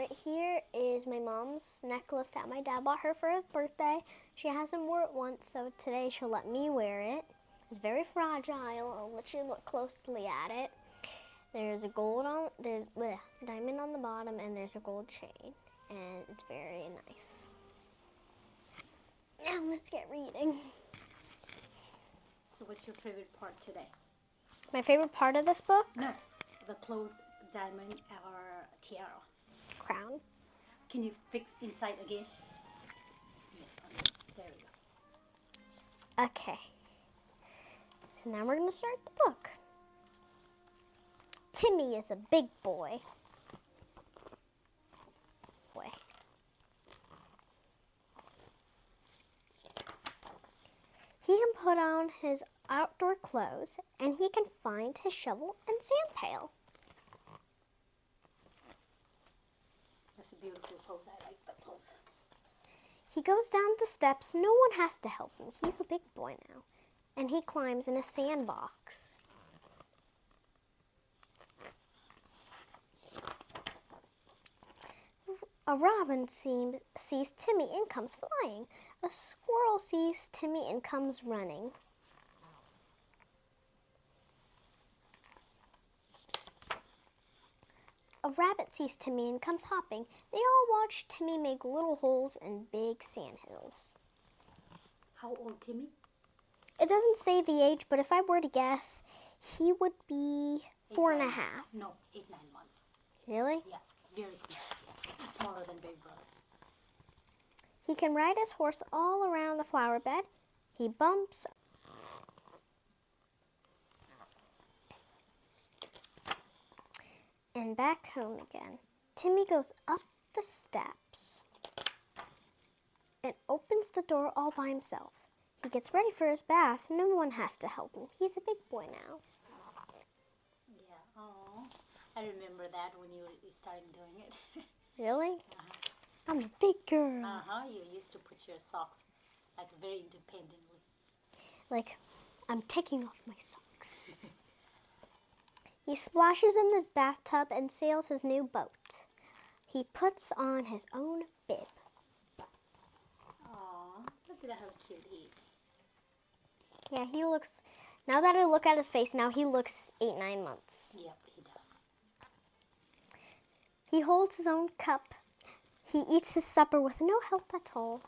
Right here is my mom's necklace that my dad bought her for her birthday. She hasn't worn it once, so today she'll let me wear it. It's very fragile. I'll let you look closely at it. There's a diamond on the bottom, and there's a gold chain, and it's very nice. Now let's get reading. So what's your favorite part today? My favorite part of this book? No, the closed diamond or tiara. Crown. Can you fix inside again? Yes, there we go. Okay. So now we're going to start the book. Timmy is a big boy. He can put on his outdoor clothes, and he can find his shovel and sand pail. That's a beautiful pose. I like that pose. He goes down the steps. No one has to help him. He's a big boy now. And he climbs in a sandbox. A robin sees Timmy and comes flying. A squirrel sees Timmy and comes running. A rabbit sees Timmy and comes hopping. They all watch Timmy make little holes in big sand hills. How old Timmy? It doesn't say the age, but if I were to guess, he would be 4.5. No, 8-9 months. Really? Yeah, very small. Smaller than baby brother. He can ride his horse all around the flower bed. He bumps and back home again. Timmy goes up the steps and opens the door all by himself. He gets ready for his bath. No one has to help him. He's a big boy now. Yeah, oh, I remember that when you started doing it. Really? Uh-huh. I'm a big girl. You used to put your socks like very independently. Like, I'm taking off my socks. He splashes in the bathtub and sails his new boat. He puts on his own bib. Aw, look at how cute he is. Yeah, he looks, now that I look at his face, now he looks 8-9 months. Yep, he does. He holds his own cup. He eats his supper with no help at all.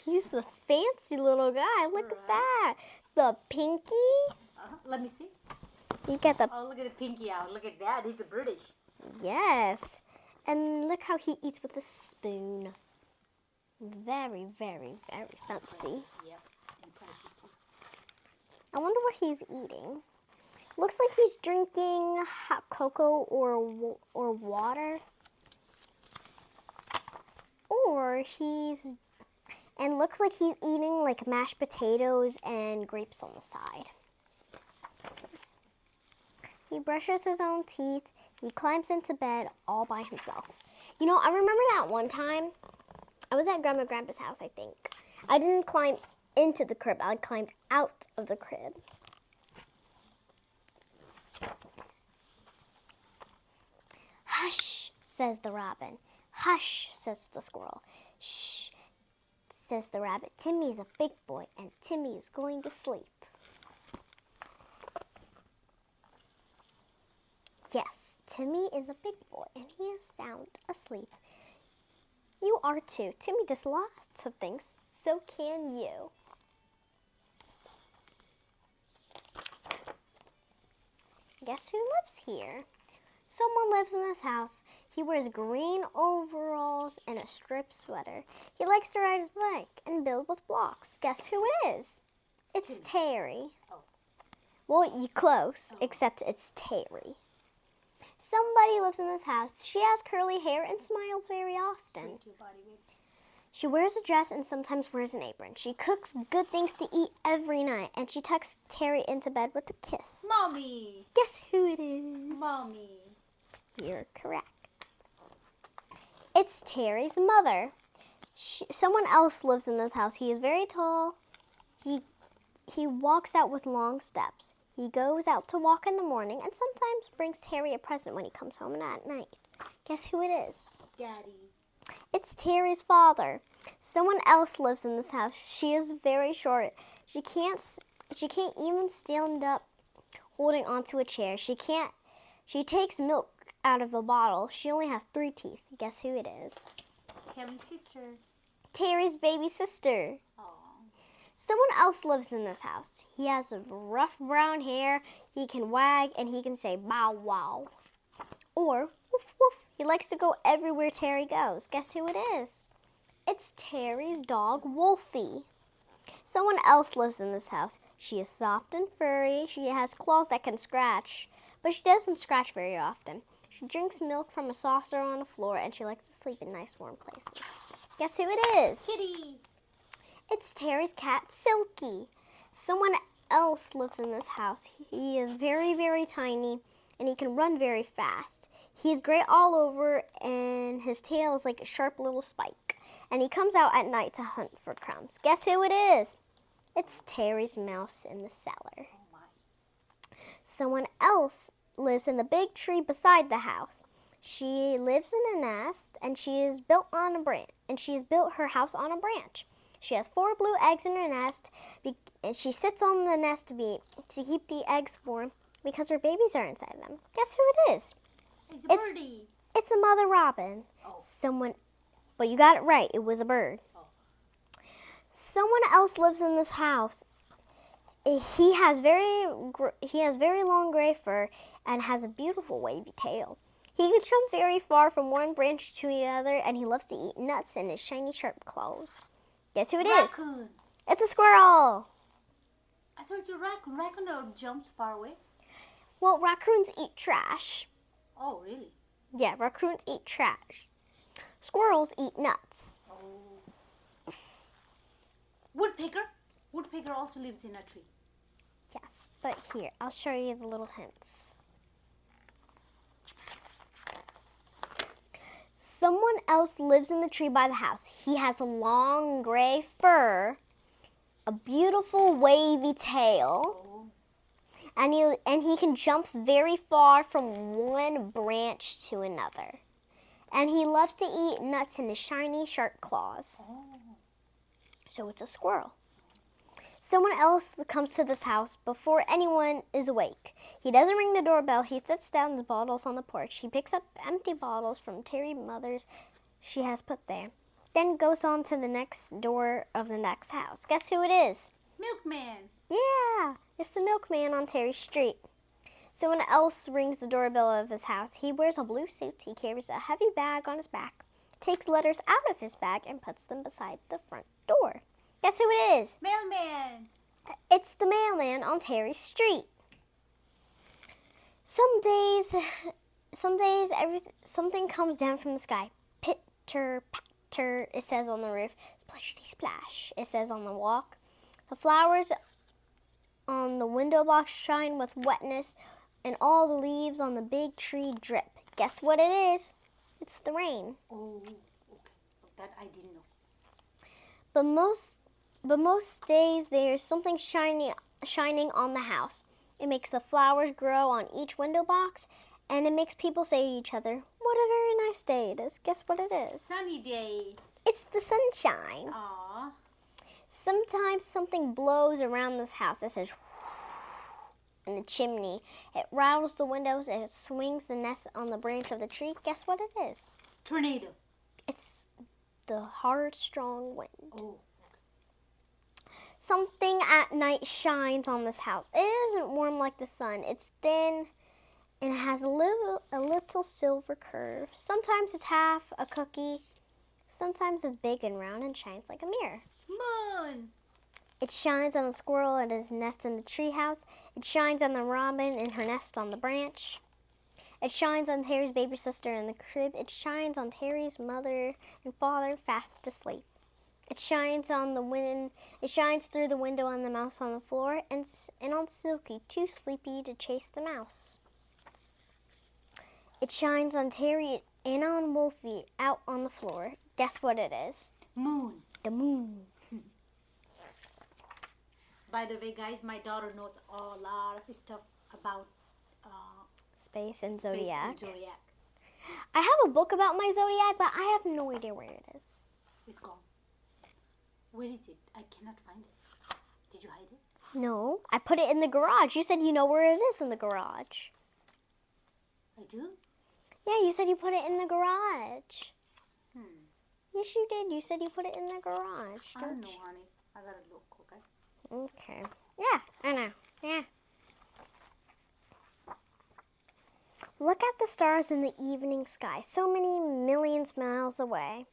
He's the fancy little guy. Look at that. The pinky. Let me see. You get the... Oh, look at the pinky out. Look at that. He's a British. Yes. And look how he eats with a spoon. Very, very, very fancy. Yep, impressive too. I wonder what he's eating. Looks like he's drinking hot cocoa or water. And looks like he's eating like mashed potatoes and grapes on the side. He brushes his own teeth. He climbs into bed all by himself. You know, I remember that one time, I was at Grandma and Grandpa's house, I think. I didn't climb into the crib. I climbed out of the crib. Hush, says the robin. Hush, says the squirrel. Shh, says the rabbit. Timmy's a big boy, and Timmy is going to sleep. Yes, Timmy is a big boy, and he is sound asleep. You are too. Timmy does lots of things. So can you. Guess who lives here? Someone lives in this house. He wears green overalls and a striped sweater. He likes to ride his bike and build with blocks. Guess who it is? It's Terry. Oh. Well, you're close, except it's Terry. Somebody lives in this house. She has curly hair and smiles very often. She wears a dress and sometimes wears an apron. She cooks good things to eat every night, and she tucks Terry into bed with a kiss. Mommy! Guess who it is? Mommy. You're correct. It's Terry's mother. Someone else lives in this house. He is very tall. He walks out with long steps. He goes out to walk in the morning and sometimes brings Terry a present when he comes home at night. Guess who it is? Daddy. It's Terry's father. Someone else lives in this house. She is very short. She can't even stand up holding onto a chair. She takes milk out of a bottle. She only has 3 teeth. Guess who it is? Terry's sister. Terry's baby sister. Aw. Someone else lives in this house. He has rough brown hair. He can wag and he can say bow wow. Or woof woof. He likes to go everywhere Terry goes. Guess who it is? It's Terry's dog, Wolfie. Someone else lives in this house. She is soft and furry. She has claws that can scratch, but she doesn't scratch very often. She drinks milk from a saucer on the floor, and she likes to sleep in nice warm places. Guess who it is? Kitty. It's Terry's cat, Silky. Someone else lives in this house. He is very, very tiny, and he can run very fast. He's gray all over, and his tail is like a sharp little spike. And he comes out at night to hunt for crumbs. Guess who it is? It's Terry's mouse in the cellar. Oh my. Someone else lives in the big tree beside the house. She lives in a nest, and she is built on a branch. And she's built her house on a branch. She has 4 blue eggs in her nest, and she sits on the nest to keep the eggs warm because her babies are inside them. Guess who it is? It's a birdie. It's a mother robin. Oh. But you got it right. It was a bird. Oh. Someone else lives in this house. He has very long gray fur and has a beautiful wavy tail. He can jump very far from one branch to the other, and he loves to eat nuts in his shiny, sharp claws. Guess who it is? Raccoon. It's a squirrel. I thought it's a raccoon. Raccoon jumps far away. Well, raccoons eat trash. Oh, really? Yeah, raccoons eat trash. Squirrels eat nuts. Oh. Woodpecker. Woodpecker also lives in a tree. Yes, but here, I'll show you the little hints. Someone else lives in the tree by the house. He has a long gray fur, a beautiful wavy tail, Oh. and he can jump very far from one branch to another. And he loves to eat nuts in his shiny, sharp claws. Oh. So it's a squirrel. Someone else comes to this house before anyone is awake. He doesn't ring the doorbell. He sets down the bottles on the porch. He picks up empty bottles from Terry's mother's she has put there. Then goes on to the next door of the next house. Guess who it is? Milkman. Yeah, it's the milkman on Terry Street. Someone else rings the doorbell of his house. He wears a blue suit. He carries a heavy bag on his back, takes letters out of his bag, and puts them beside the front door. Guess who it is? Mailman. It's the mailman on Terry Street. Some days, something comes down from the sky. Pitter, patter, it says on the roof. Splashity, splash, it says on the walk. The flowers on the window box shine with wetness, and all the leaves on the big tree drip. Guess what it is? It's the rain. Oh, okay. That I didn't know. But most days there's something shining on the house. It makes the flowers grow on each window box, and it makes people say to each other, "What a very nice day it is." Guess what it is? Sunny day. It's the sunshine. Aw. Sometimes something blows around this house. It says in the chimney. It rattles the windows and it swings the nest on the branch of the tree. Guess what it is? Tornado. It's the hard, strong wind. Oh. Something at night shines on this house. It isn't warm like the sun. It's thin and it has a little silver curve. Sometimes it's half a cookie. Sometimes it's big and round and shines like a mirror. Moon. It shines on the squirrel at his nest in the treehouse. It shines on the robin in her nest on the branch. It shines on Terry's baby sister in the crib. It shines on Terry's mother and father fast asleep. It shines on the wind. It shines through the window on the mouse on the floor, and on Silky, too sleepy to chase the mouse. It shines on Terry and on Wolfie out on the floor. Guess what it is? Moon. The moon. By the way, guys, my daughter knows a lot of stuff about Space and space zodiac. and zodiac. I have a book about my zodiac, but I have no idea where it is. It's gone. Where is it? I cannot find it. Did you hide it? No, I put it in the garage. You said you know where it is in the garage. I do? Yeah, you said you put it in the garage. Hmm. Yes, you did. You said you put it in the garage. I don't know, honey. I gotta look, okay? Okay. Yeah, I know. Yeah. Look at the stars in the evening sky, so many millions miles away.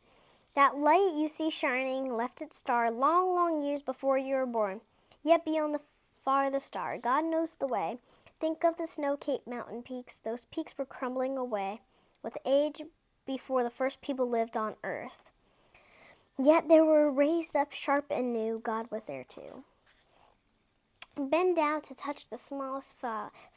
That light you see shining left its star long, long years before you were born. Yet beyond the farthest star, God knows the way. Think of the snow-capped mountain peaks. Those peaks were crumbling away with age before the first people lived on earth. Yet they were raised up sharp and new. God was there too. Bend down to touch the smallest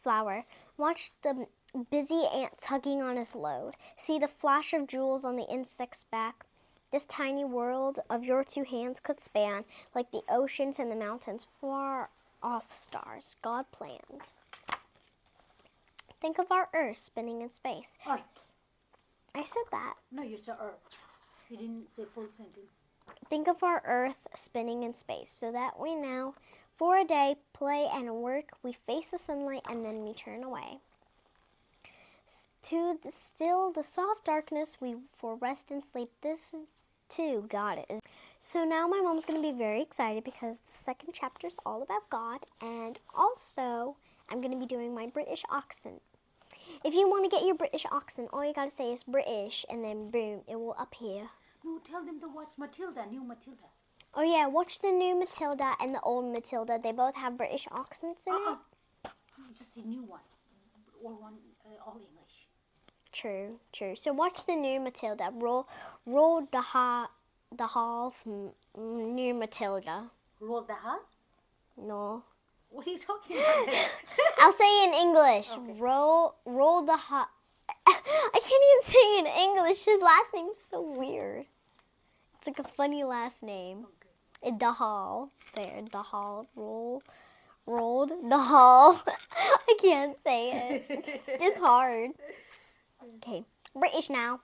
flower. Watch the busy ant tugging on his load. See the flash of jewels on the insect's back. This tiny world of your two hands could span, like the oceans and the mountains, far off stars God planned. Think of our Earth spinning in space. Earth. I said that. No, you said Earth. You didn't say full sentence. Think of our Earth spinning in space, so that we now, for a day, play and work, we face the sunlight and then we turn away. To the still the soft darkness, we for rest and sleep. This too God is. So now my mom's going to be very excited because the second chapter is all about God, and also I'm going to be doing my British accent. If you want to get your British accent, all you got to say is British, and then boom, it will appear. No, tell them to watch Matilda, new Matilda. Oh yeah, watch the new Matilda and the old Matilda. They both have British accents in it. Just the new one. Or one, all English. True, true. So watch the new Matilda. Roll the halls, new Matilda. Roll the hat? No. What are you talking about? I'll say in English. Okay. Roll the hot. I can't even say in English. His last name's so weird. It's like a funny last name. Okay. The hall. There, the hall. Rolled the hall. I can't say it. It's hard. Okay, British now.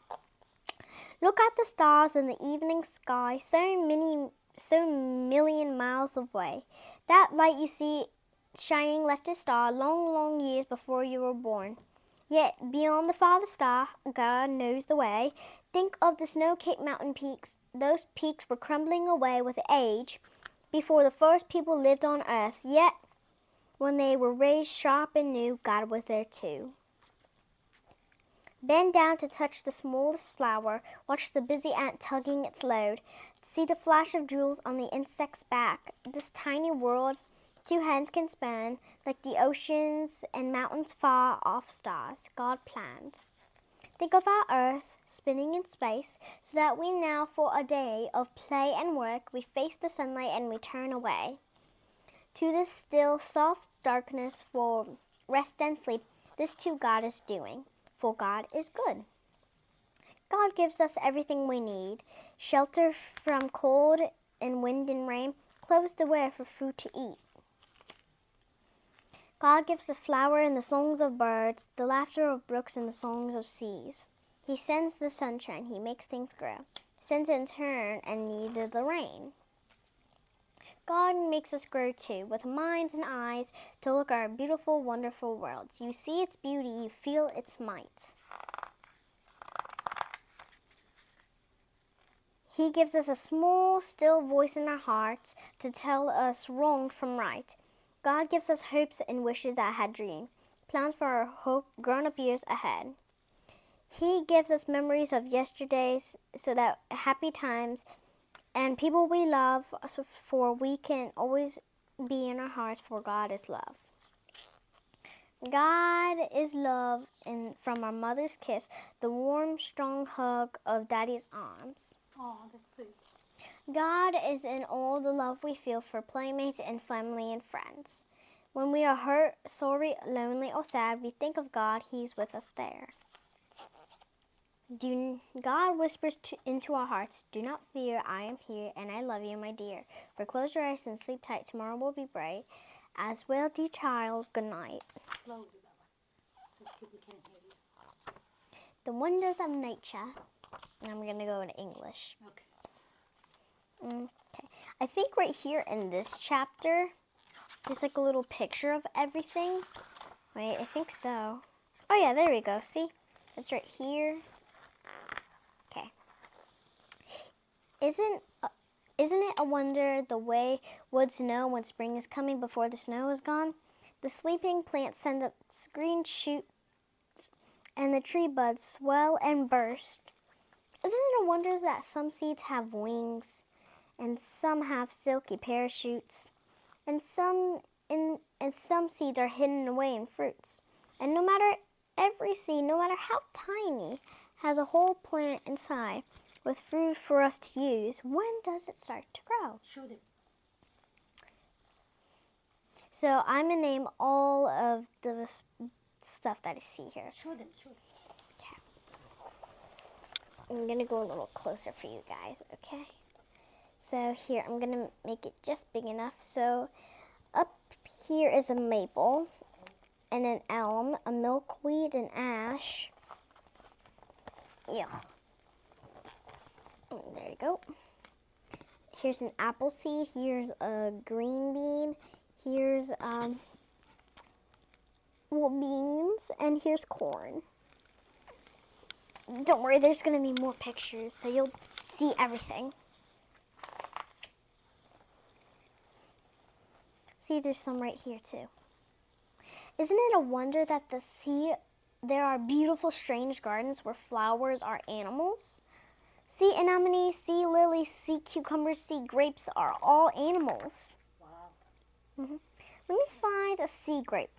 Look at the stars in the evening sky, so million miles away. That light you see shining left its star long, long years before you were born. Yet beyond the farthest star, God knows the way. Think of the snow-capped mountain peaks. Those peaks were crumbling away with age before the first people lived on earth. Yet when they were raised sharp and new, God was there too. Bend down to touch the smallest flower. Watch the busy ant tugging its load. See the flash of jewels on the insect's back. This tiny world two hands can span, like the oceans and mountains far off stars God planned. Think of our Earth spinning in space, so that we now for a day of play and work, we face the sunlight and we turn away. To this still soft darkness for rest and sleep, this too God is doing. For God is good. God gives us everything we need. Shelter from cold and wind and rain. Clothes to wear, for food to eat. God gives the flower and the songs of birds, the laughter of brooks and the songs of seas. He sends the sunshine. He makes things grow. Sends in turn and neither the rain. God makes us grow too, with minds and eyes to look at our beautiful, wonderful worlds. You see its beauty, you feel its might. He gives us a small, still voice in our hearts to tell us wrong from right. God gives us hopes and wishes that had dreamed, plans for our grown-up years ahead. He gives us memories of yesterdays so that happy times and people we love, for we can always be in our hearts, for God is love. God is love, and from our mother's kiss, the warm, strong hug of Daddy's arms. Oh, that's sweet. God is in all the love we feel for playmates and family and friends. When we are hurt, sorry, lonely, or sad, we think of God. He's with us there. God whispers into our hearts, do not fear, I am here, and I love you, my dear. For close your eyes and sleep tight, tomorrow will be bright. As well, dear child, good night. Slowly, Baba, so people can hear you. The wonders of nature. And I'm going to go into English. Okay. Okay. I think right here in this chapter, there's like a little picture of everything. Wait, I think so. Oh yeah, there we go. See? It's right here. Okay. Isn't it a wonder the way woods know when spring is coming before the snow is gone? The sleeping plants send up green shoots, and the tree buds swell and burst. Isn't it a wonder that some seeds have wings, and some have silky parachutes, and some seeds are hidden away in fruits? And every seed, no matter how tiny, has a whole plant inside with food for us to use. When does it start to grow? Show them. So I'm going to name all of the stuff that I see here. Show them. I'm going to go a little closer for you guys, okay? So here, I'm going to make it just big enough. So up here is a maple and an elm, a milkweed, an ash. Yeah. There you go. Here's an apple seed. Here's a green bean. Here's beans, and here's corn. Don't worry, there's going to be more pictures, so you'll see everything. See, there's some right here, too. Isn't it a wonder that there are beautiful, strange gardens where flowers are animals? Sea anemones, sea lilies, sea cucumbers, sea grapes are all animals. Wow. Let me find a sea grape.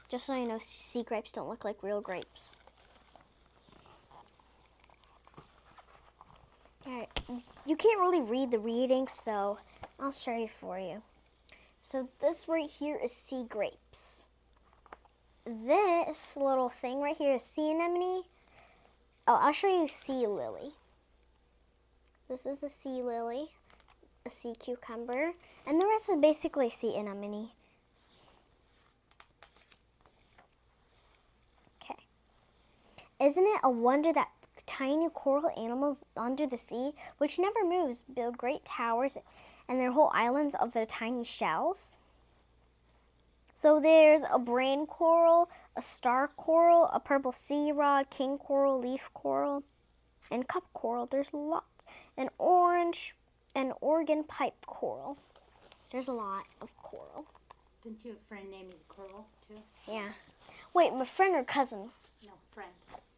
Just so you know, sea grapes don't look like real grapes. Alright, you can't really read the reading, so I'll show you for you. So this right here is sea grapes. This little thing right here is sea anemone. Oh, I'll show you sea lily. This is a sea lily, a sea cucumber, and the rest is basically sea anemone. Okay. Isn't it a wonder that tiny coral animals under the sea, which never moves, build great towers and their whole islands of their tiny shells? So there's a brain coral, a star coral, a purple sea rod, king coral, leaf coral, and cup coral. There's lots. An orange and organ pipe coral. There's a lot of coral. Didn't you have a friend named Coral, too? Yeah. Wait, my friend or cousin? No, friend.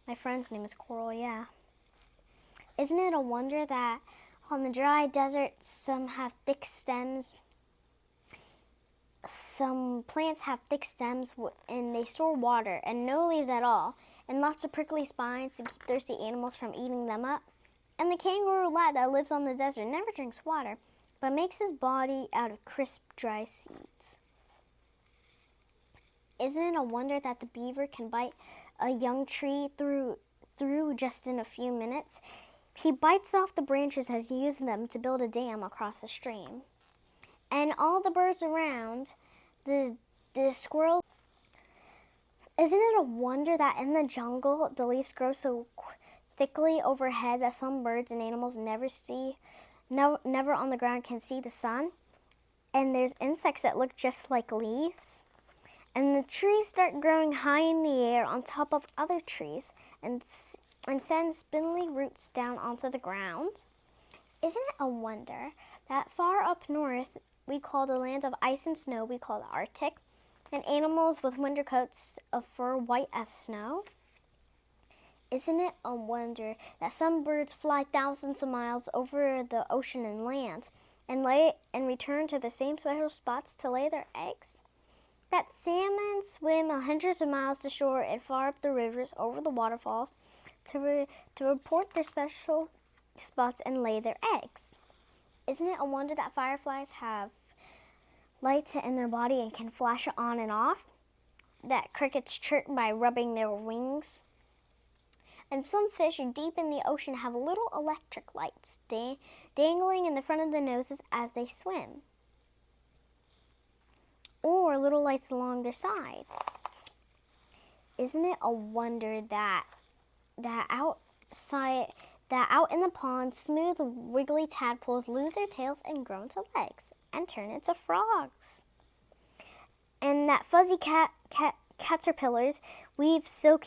My friend's name is Coral, yeah. Isn't it a wonder that on the dry desert some have thick stems? Some plants have thick stems and they store water and no leaves at all, and lots of prickly spines to keep thirsty animals from eating them up. And the kangaroo rat that lives on the desert never drinks water, but makes his body out of crisp, dry seeds. Isn't it a wonder that the beaver can bite a young tree through just in a few minutes? He bites off the branches as he uses them to build a dam across a stream. And all the birds around, the squirrels. Isn't it a wonder that in the jungle the leaves grow so thickly overhead that some birds and animals never on the ground can see the sun? And there's insects that look just like leaves. And the trees start growing high in the air on top of other trees and send spindly roots down onto the ground. Isn't it a wonder that far up north we call the land of ice and snow, we call the Arctic, and animals with winter coats of fur white as snow? Isn't it a wonder that some birds fly thousands of miles over the ocean and land and return to the same special spots to lay their eggs? That salmon swim hundreds of miles to shore and far up the rivers over the waterfalls to report their special spots and lay their eggs. Isn't it a wonder that fireflies have lights in their body and can flash it on and off? That crickets chirp by rubbing their wings? And some fish deep in the ocean have little electric lights dangling in the front of their noses as they swim, or little lights along their sides. Isn't it a wonder that out in the pond, smooth, wiggly tadpoles lose their tails and grow into legs and turn into frogs. And that fuzzy caterpillars weave silky